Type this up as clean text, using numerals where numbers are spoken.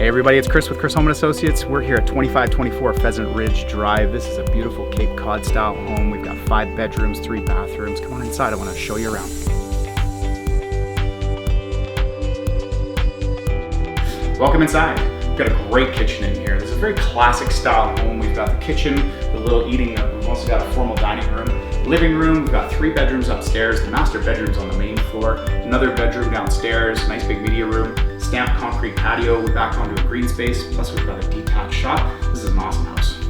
Hey everybody, it's Chris with Chris Holm Associates. We're here at 2524 Pheasant Ridge Drive. This is a beautiful Cape Cod style home. We've got 5 bedrooms, 3 bathrooms. Come on inside, I want to show you around. Welcome inside. We've got a great kitchen in here. This is a very classic style home. We've got the kitchen, the little eating, we've also got a formal dining room. Living room, we've got 3 bedrooms upstairs. The master bedroom's on the main floor. Another bedroom downstairs, nice big media room. Stamped concrete patio, we're back onto a green space, plus we've got a detached shop. This is an awesome house.